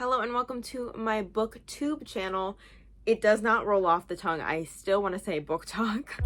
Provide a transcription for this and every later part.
Hello and welcome to my Booktube channel. It does not roll off the tongue. I still want to say book talk.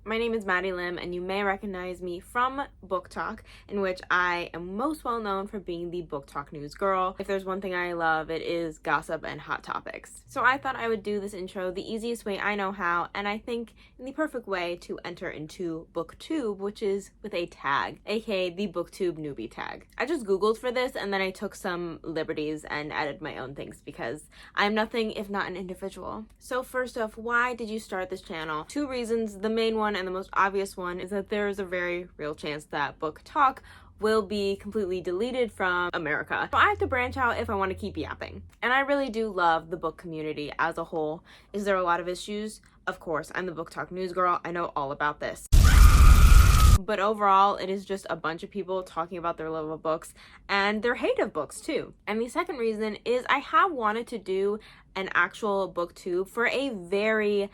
My name is Maddie Lim, and you may recognize me from BookTok, in which I am most well known for being the BookTok news girl. If there's one thing I love, it is gossip and hot topics. So I thought I would do this intro the easiest way I know how, and I think in the perfect way to enter into Booktube, which is with a tag, aka the Booktube Newbie Tag. I just Googled for this, and then I took some liberties and added my own things because I'm nothing if not an individual. So first off, why did you start this channel? Two reasons. The main one and the most obvious one is that there is a very real chance that BookTok will be completely deleted from America. So I have to branch out if I want to keep yapping. And I really do love the book community as a whole. Is there a lot of issues? Of course, I'm the BookTok news girl. I know all about this. But overall, it is just a bunch of people talking about their love of books and their hate of books too. And the second reason is I have wanted to do an actual booktube for a very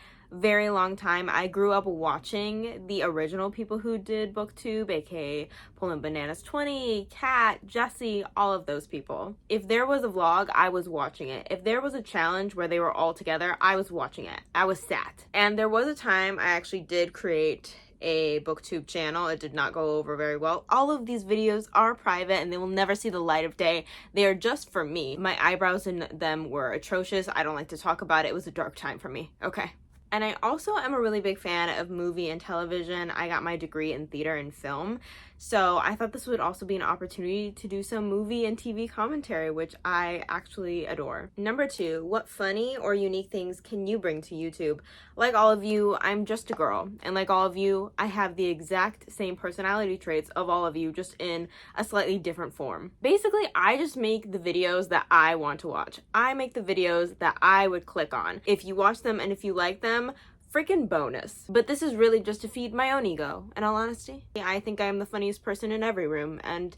long time. I grew up watching the original people who did booktube, aka Pullin' Bananas 20, Kat, Jesse, all of those people. If there was a vlog, I was watching it. If there was a challenge where they were all together, I was watching it. I was sat. And there was a time I actually did create a booktube channel. It did not go over very well. All of these videos are private and they will never see the light of day. They are just for me. My eyebrows in them were atrocious. I don't like to talk about it. It was a dark time for me. Okay. And I also am a really big fan of movie and television. I got my degree in theater and film. So I thought this would also be an opportunity to do some movie and TV commentary, which I actually adore. Number 2, what funny or unique things can you bring to YouTube? Like all of you, I'm just a girl. And like all of you, I have the exact same personality traits of all of you, just in a slightly different form. Basically, I just make the videos that I want to watch. I make the videos that I would click on. If you watch them and if you like them, freaking bonus. But this is really just to feed my own ego, in all honesty. I think I am the funniest person in every room, and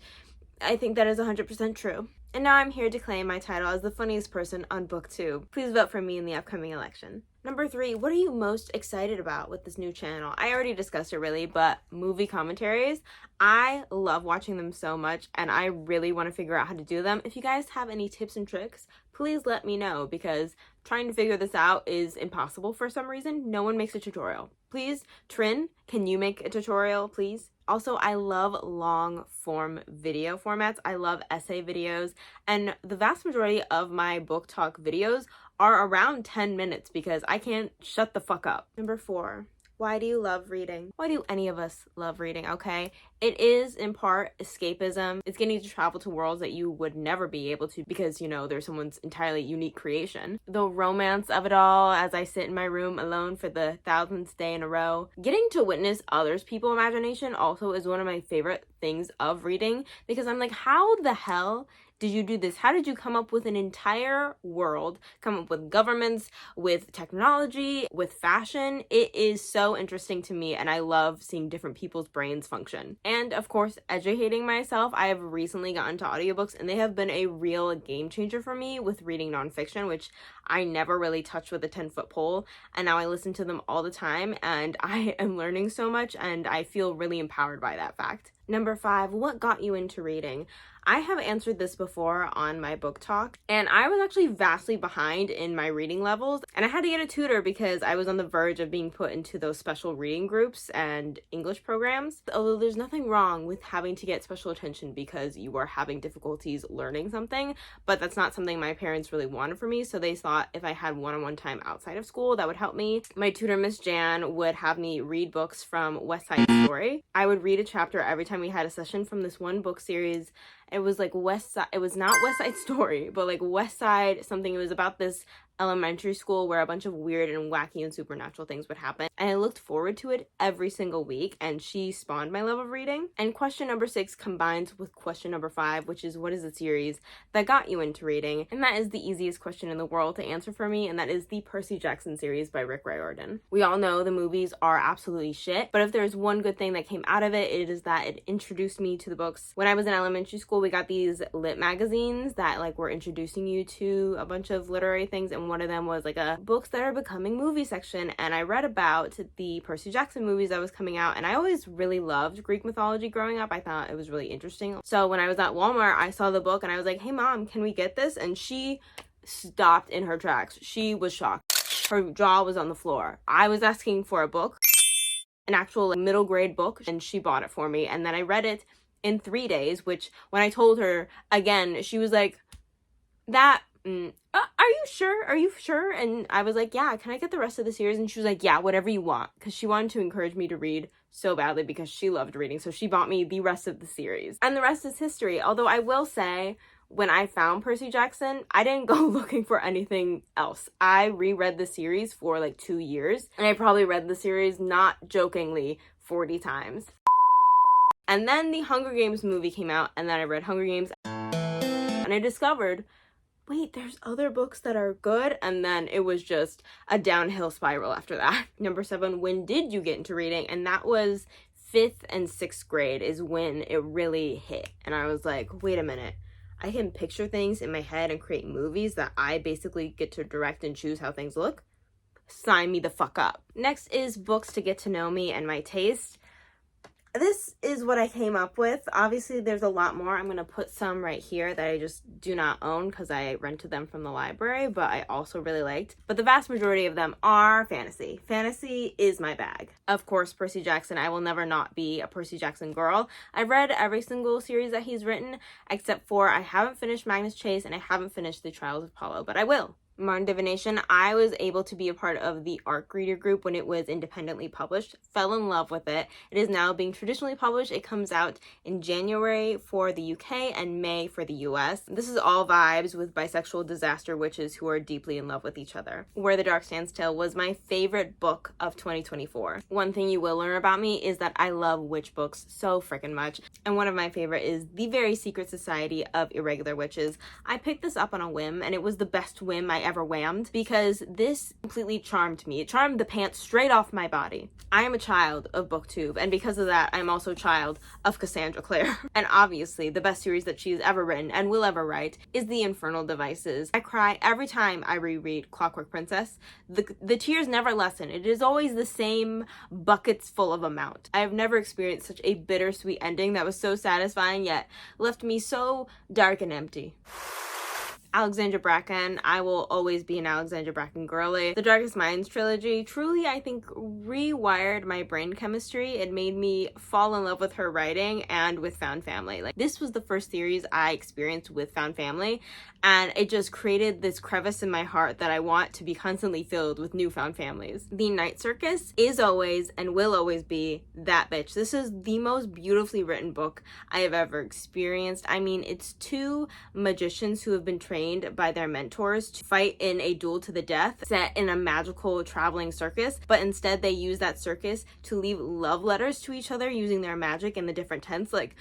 I think that is 100% true. And now I'm here to claim my title as the funniest person on BookTube. Please vote for me in the upcoming election. Number 3, what are you most excited about with this new channel? I already discussed it really, but movie commentaries, I love watching them so much and I really want to figure out how to do them. If you guys have any tips and tricks, please let me know because trying to figure this out is impossible for some reason. No one makes a tutorial. Please, Trin, can you make a tutorial, please? Also, I love long form video formats. I love essay videos, and the vast majority of my book talk videos are around 10 minutes because I can't shut the fuck up. Number 4. Why do you love reading? Why do any of us love reading, okay? It is, in part, escapism. It's getting to travel to worlds that you would never be able to because, you know, they're someone's entirely unique creation. The romance of it all as I sit in my room alone for the 1000th day in a row. Getting to witness others people's imagination also is one of my favorite things of reading because I'm like, how the hell did you do this? How did you come up with an entire world, come up with governments, with technology, with fashion? It is so interesting to me and I love seeing different people's brains function. And of course, educating myself. I have recently gotten to audiobooks and they have been a real game changer for me with reading nonfiction, which I never really touched with a 10-foot pole. And now I listen to them all the time and I am learning so much and I feel really empowered by that fact. Number 5, what got you into reading? I have answered this before on my book talk, and I was actually vastly behind in my reading levels, and I had to get a tutor because I was on the verge of being put into those special reading groups and English programs. Although there's nothing wrong with having to get special attention because you are having difficulties learning something, but that's not something my parents really wanted for me, so they thought if I had one-on-one time outside of school, that would help me. My tutor, Miss Jan, would have me read books from West Side Story. I would read a chapter every time we had a session from this one book series. It was like West Side, it was not West Side Story, but like West Side something. It was about this elementary school where a bunch of weird and wacky and supernatural things would happen. And I looked forward to it every single week, and she spawned my love of reading. And question number 6 combines with question number 5, which is what is the series that got you into reading? And that is the easiest question in the world to answer for me, and that is the Percy Jackson series by Rick Riordan. We all know the movies are absolutely shit, but if there's one good thing that came out of it, it is that it introduced me to the books. When I was in elementary school, we got these lit magazines that like were introducing you to a bunch of literary things, and and one of them was like a books that are becoming movie section, and I read about the Percy Jackson movies that was coming out, and I always really loved Greek mythology growing up. I thought it was really interesting. So when I was at Walmart, I saw the book and I was like, hey mom, can we get this? And she stopped in her tracks. She was shocked. Her jaw was on the floor. I was asking for a book, an actual like, middle grade book, and she bought it for me, and then I read it in 3 days, which when I told her again, she was like, are you sure? Are you sure? And I was like, yeah, can I get the rest of the series? And she was like, yeah, whatever you want, because she wanted to encourage me to read so badly because she loved reading. So she bought me the rest of the series. And the rest is history. Although I will say, when I found Percy Jackson, I didn't go looking for anything else. I reread the series for like 2 years, and I probably read the series, not jokingly, 40 times. And then the Hunger Games movie came out, and then I read Hunger Games, and I discovered, wait, there's other books that are good, and then it was just a downhill spiral after that. Number 7, when did you get into reading? And that was 5th and 6th grade is when it really hit, and I was like, wait a minute. I can picture things in my head and create movies that I basically get to direct and choose how things look. Sign me the fuck up. Next is books to get to know me and my taste. This is what I came up with. Obviously, there's a lot more. I'm going to put some right here that I just do not own because I rented them from the library, but I also really liked. But the vast majority of them are fantasy. Fantasy is my bag. Of course, Percy Jackson. I will never not be a Percy Jackson girl. I've read every single series that he's written, except for I haven't finished Magnus Chase and I haven't finished The Trials of Apollo, but I will. Modern Divination, I was able to be a part of the ARC reader group when it was independently published. Fell in love with it. It is now being traditionally published. It comes out in January for the UK and May for the US. This is all vibes with bisexual disaster witches who are deeply in love with each other. Where the Dark Stands Still was my favorite book of 2024. One thing you will learn about me is that I love witch books so freaking much. And one of my favorite is The Very Secret Society of Irregular Witches. I picked this up on a whim, and it was the best whim I ever whammed because this completely charmed me. It charmed the pants straight off my body. I am a child of Booktube, and because of that, I'm also a child of Cassandra Clare. And obviously, the best series that she's ever written and will ever write is The Infernal Devices. I cry every time I reread Clockwork Princess. The tears never lessen. It is always the same buckets full of amount. I have never experienced such a bittersweet ending that was so satisfying yet left me so dark and empty. Alexandra Bracken, I will always be an Alexandra Bracken girly. The Darkest Minds trilogy truly, I think, rewired my brain chemistry. It made me fall in love with her writing and with found family. Like, this was the first series I experienced with found family, and it just created this crevice in my heart that I want to be constantly filled with new found families. The Night Circus is always and will always be that bitch. This is the most beautifully written book I have ever experienced. I mean, it's 2 magicians who have been trained by their mentors to fight in a duel to the death set in a magical traveling circus, but instead they use that circus to leave love letters to each other using their magic in the different tents. Like,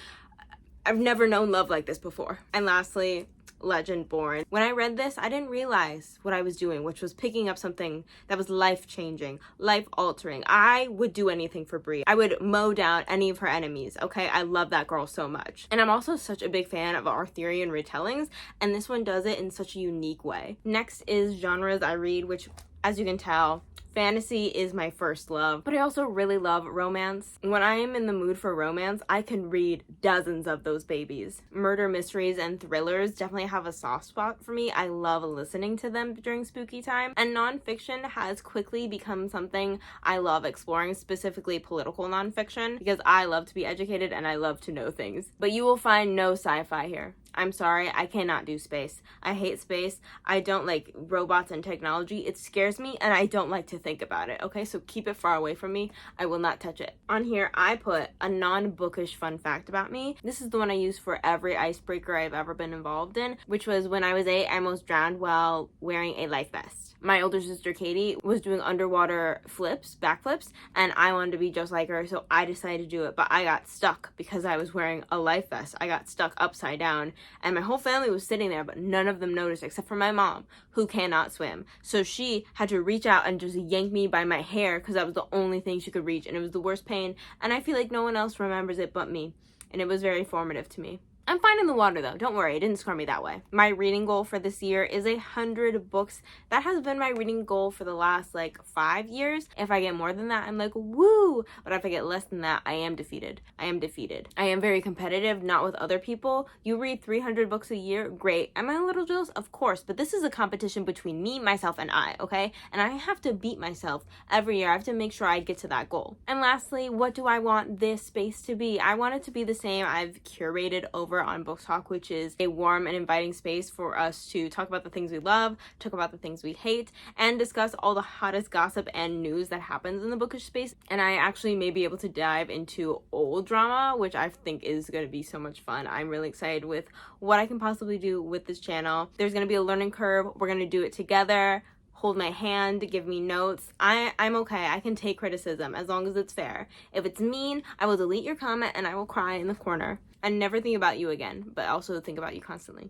I've never known love like this before. And lastly, Legend Born. When I read this, I didn't realize what I was doing, which was picking up something that was life-changing, life-altering. I would do anything for Brie. I would mow down any of her enemies, okay? I love that girl so much. And I'm also such a big fan of Arthurian retellings, and this one does it in such a unique way. Next is genres I read, which, as you can tell, fantasy is my first love, but I also really love romance. When I am in the mood for romance, I can read dozens of those babies. Murder mysteries and thrillers definitely have a soft spot for me. I love listening to them during spooky time, and nonfiction has quickly become something I love exploring, specifically political nonfiction, because I love to be educated and I love to know things. But you will find no sci-fi here. I'm sorry, I cannot do space. I hate space. I don't like robots and technology. It scares me and I don't like to think about it, okay? So keep it far away from me. I will not touch it. On here, I put a non-bookish fun fact about me. This is the one I use for every icebreaker I've ever been involved in, which was when I was 8, I almost drowned while wearing a life vest. My older sister Katie was doing underwater backflips, and I wanted to be just like her, so I decided to do it, but I got stuck because I was wearing a life vest. I got stuck upside down, and my whole family was sitting there, but none of them noticed except for my mom, who cannot swim. So she had to reach out and just yank me by my hair because that was the only thing she could reach, and it was the worst pain, and I feel like no one else remembers it but me, and it was very formative to me. I'm fine in the water though. Don't worry, it didn't score me that way. My reading goal for this year is 100 books. That has been my reading goal for the last like 5 years. If I get more than that, I'm like, woo! But if I get less than that, I am defeated. I am very competitive, not with other people. You read 300 books a year, great. Am I a little jealous? Of course, but this is a competition between me, myself, and I, okay? And I have to beat myself every year. I have to make sure I get to that goal. And lastly, what do I want this space to be? I want it to be the same I've curated over on BookTok, which is a warm and inviting space for us to talk about the things we love, talk about the things we hate, and discuss all the hottest gossip and news that happens in the bookish space. And I actually may be able to dive into old drama, which I think is going to be so much fun. I'm really excited with what I can possibly do with this channel. There's going to be a learning curve. We're going to do it together. Hold my hand, give me notes. I'm okay. I can take criticism as long as it's fair. If it's mean, I will delete your comment and I will cry in the corner and never think about you again, but also think about you constantly.